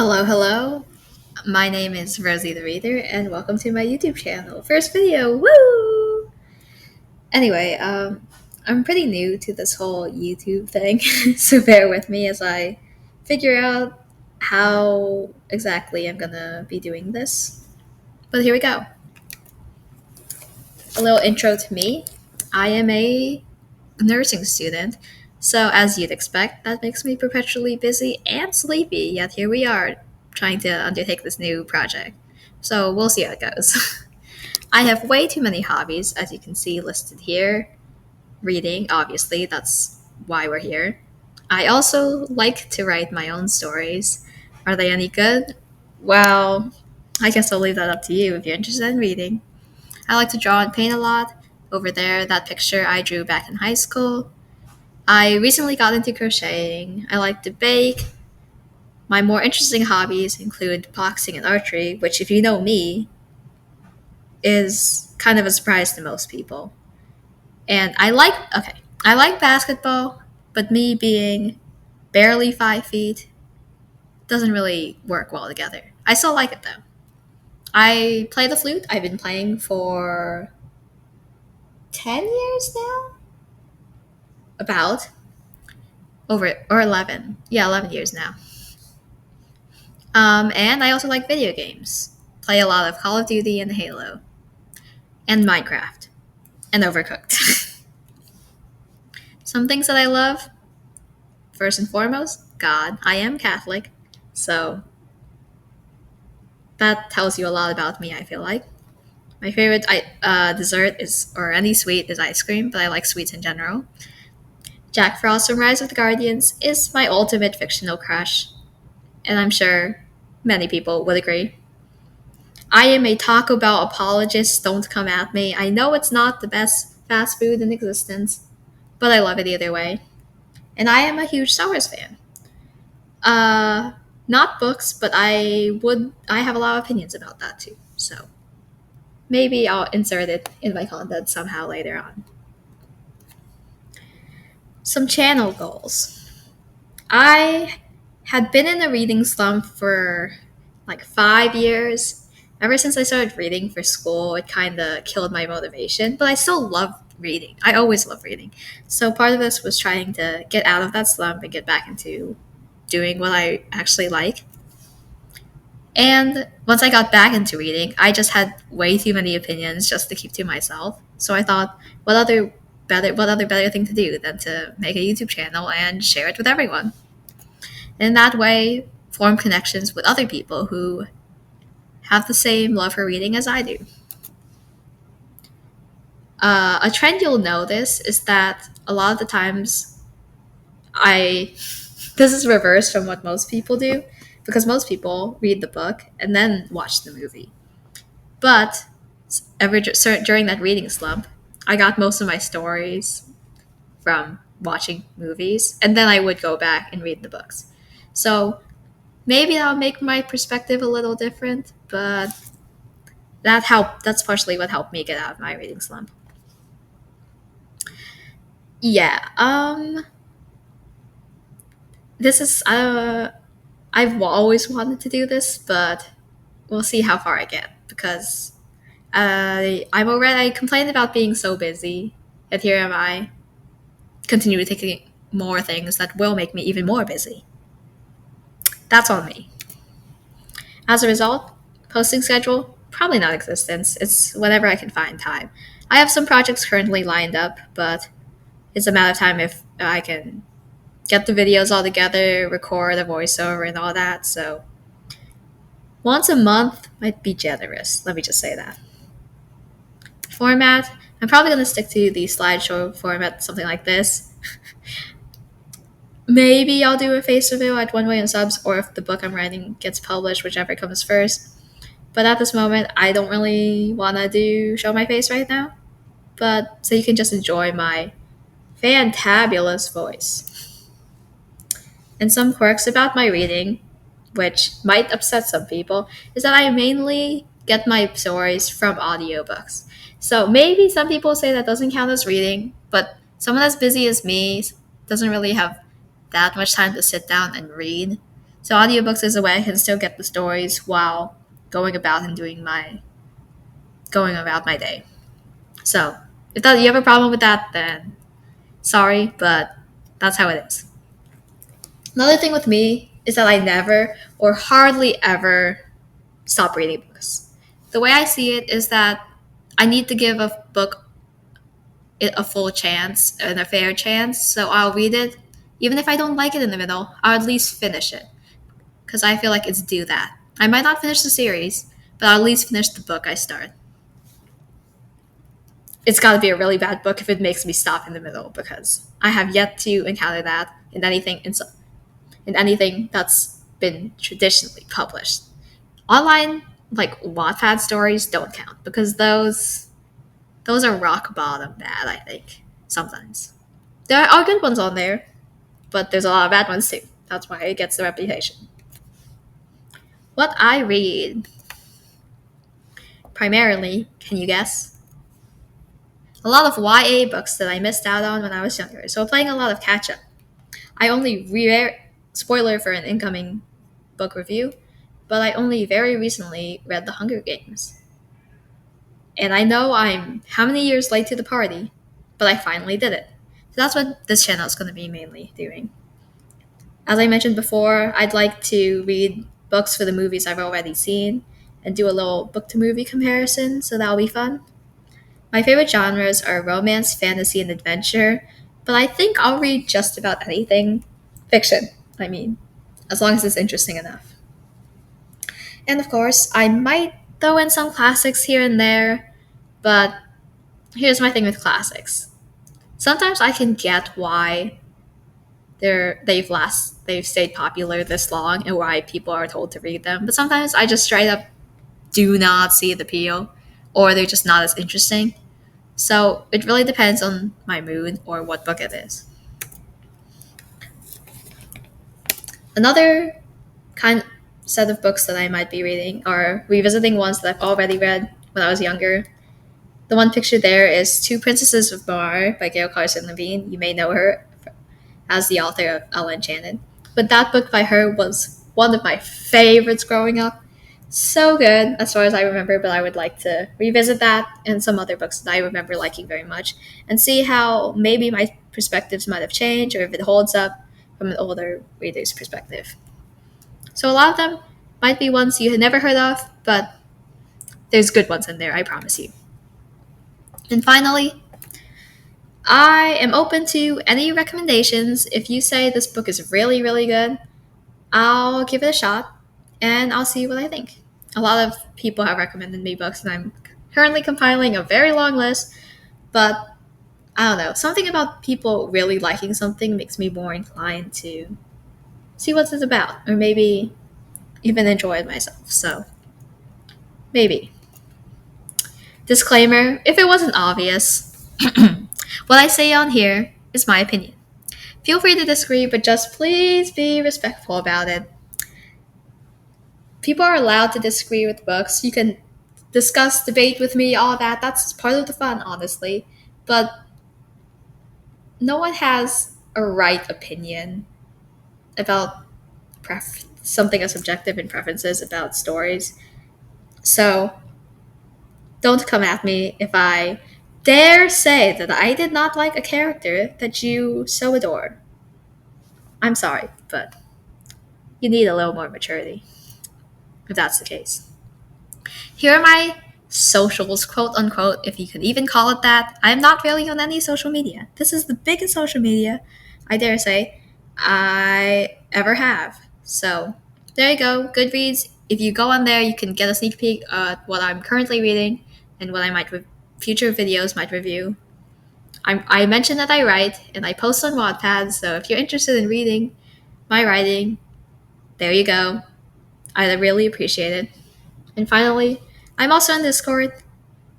Hello, hello. My name is Rosie the Reader, and welcome to my YouTube channel. First video, woo! Anyway, I'm pretty new to this whole YouTube thing, so bear with me as I figure out how exactly I'm gonna be doing this. But here we go. A little intro to me. I am a nursing student, so as you'd expect, that makes me perpetually busy and sleepy, yet here we are, trying to undertake this new project. So we'll see how it goes. I have way too many hobbies, as you can see listed here. Reading, obviously, that's why we're here. I also like to write my own stories. Are they any good? Well, I guess I'll leave that up to you if you're interested in reading. I like to draw and paint a lot. Over there, that picture I drew back in high school. I recently got into crocheting. I like to bake. My more interesting hobbies include boxing and archery, which, if you know me, is kind of a surprise to most people. And I like basketball, but me being barely 5 feet doesn't really work well together. I still like it though. I play the flute. I've been playing for 10 years now? About. Over, or 11. Yeah, 11 years now. And I also like video games. Play a lot of Call of Duty and Halo. And Minecraft. And Overcooked. Some things that I love, first and foremost, God. I am Catholic, so that tells you a lot about me, I feel like. My favorite dessert is, or any sweet, is ice cream, but I like sweets in general. Jack Frost from Rise of the Guardians is my ultimate fictional crush, and I'm sure many people would agree. I am a Taco Bell apologist, don't come at me. I know it's not the best fast food in existence, but I love it either way. And I am a huge Star Wars fan. Uh, Not books, but I have a lot of opinions about that too. So maybe I'll insert it in my content somehow later on. Some channel goals. I had been in a reading slump for like 5 years. Ever since I started reading for school, it kind of killed my motivation, but I still love reading. I always love reading. So part of this was trying to get out of that slump and get back into doing what I actually like. And once I got back into reading, I just had way too many opinions just to keep to myself. So I thought, what other better thing to do than to make a YouTube channel and share it with everyone? And in that way, form connections with other people who have the same love for reading as I do. A trend you'll notice is that a lot of the times I this is reversed from what most people do, because most people read the book and then watch the movie. But during that reading slump, I got most of my stories from watching movies, and then I would go back and read the books. So maybe that'll make my perspective a little different, but that's partially what helped me get out of my reading slump. Yeah. This is I've always wanted to do this, but we'll see how far I get, because I complained about being so busy, and here am I, continue taking more things that will make me even more busy. That's on me. As a result, posting schedule probably non-existent. It's whenever I can find time. I have some projects currently lined up, but it's a matter of time if I can get the videos all together, record a voiceover, and all that. So once a month might be generous. Let me just say that. Format, I'm probably going to stick to the slideshow format, something like this. Maybe I'll do a face reveal at 1 million subs, or if the book I'm writing gets published, whichever comes first. But at this moment, I don't really want to show my face right now. But so you can just enjoy my fantabulous voice. And some quirks about my reading, which might upset some people, is that I mainly get my stories from audiobooks. So maybe some people say that doesn't count as reading, but someone as busy as me doesn't really have that much time to sit down and read. So audiobooks is a way I can still get the stories while going about and doing my going about my day. So if that, you have a problem with that, then sorry, but that's how it is. Another thing with me is that I never or hardly ever stop reading books. The way I see it is that I need to give a book a full chance and a fair chance, so I'll read it. Even if I don't like it in the middle, I'll at least finish it because I feel like it's due that. I might not finish the series, but I'll at least finish the book I start. It's got to be a really bad book if it makes me stop in the middle because I have yet to encounter that in anything that's been traditionally published. Online, like Wattpad stories, don't count because those are rock bottom bad. I think sometimes there are good ones on there, but there's a lot of bad ones too. That's why it gets the reputation. What I read primarily, can you guess? A lot of YA books that I missed out on when I was younger. So playing a lot of catch up. I only spoiler for an incoming book review, but I only very recently read The Hunger Games. And I know I'm how many years late to the party, but I finally did it. So that's what this channel is going to be mainly doing. As I mentioned before, I'd like to read books for the movies I've already seen and do a little book to movie comparison, so that'll be fun. My favorite genres are romance, fantasy, and adventure, but I think I'll read just about anything. Fiction, I mean, as long as it's interesting enough. And of course, I might throw in some classics here and there, but here's my thing with classics. Sometimes I can get why they've stayed popular this long and why people are told to read them, but sometimes I just straight up do not see the appeal, or they're just not as interesting. So it really depends on my mood or what book it is. Another kind set of books that I might be reading are revisiting ones that I've already read when I was younger. The one pictured there is Two Princesses of Mar by Gail Carson Levine. You may know her as the author of Ella Enchanted. But that book by her was one of my favorites growing up. So good as far as I remember, but I would like to revisit that and some other books that I remember liking very much and see how maybe my perspectives might have changed or if it holds up from an older reader's perspective. So a lot of them might be ones you had never heard of, but there's good ones in there, I promise you. And finally, I am open to any recommendations. If you say this book is really, really good, I'll give it a shot and I'll see what I think. A lot of people have recommended me books, and I'm currently compiling a very long list, but I don't know. Something about people really liking something makes me more inclined to see what it's about, or maybe even enjoy it myself. So, maybe. Disclaimer, if it wasn't obvious, what I say on here is my opinion. Feel free to disagree, but just please be respectful about it. People are allowed to disagree with books. You can discuss, debate with me, all that. That's part of the fun, honestly. But no one has a right opinion about something as subjective in preferences about stories. So don't come at me if I dare say that I did not like a character that you so adore. I'm sorry, but you need a little more maturity if that's the case. Here are my socials, quote unquote, if you could even call it that. I'm not really on any social media. This is the biggest social media, I dare say, I ever have. So there you go, Goodreads. If you go on there, you can get a sneak peek at what I'm currently reading and what I might future videos might review. I mentioned that I write and I post on Wattpad, so if you're interested in reading my writing, there you go. I really appreciate it. And finally, I'm also on Discord,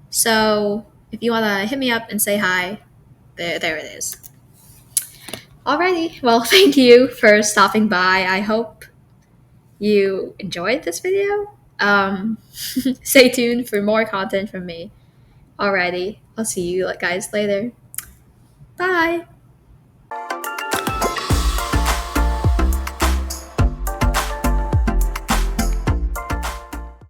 so if you want to hit me up and say hi, there it is. Alrighty, well, thank you for stopping by. I hope you enjoyed this video. Stay tuned for more content from me. Alrighty, I'll see you guys later. Bye!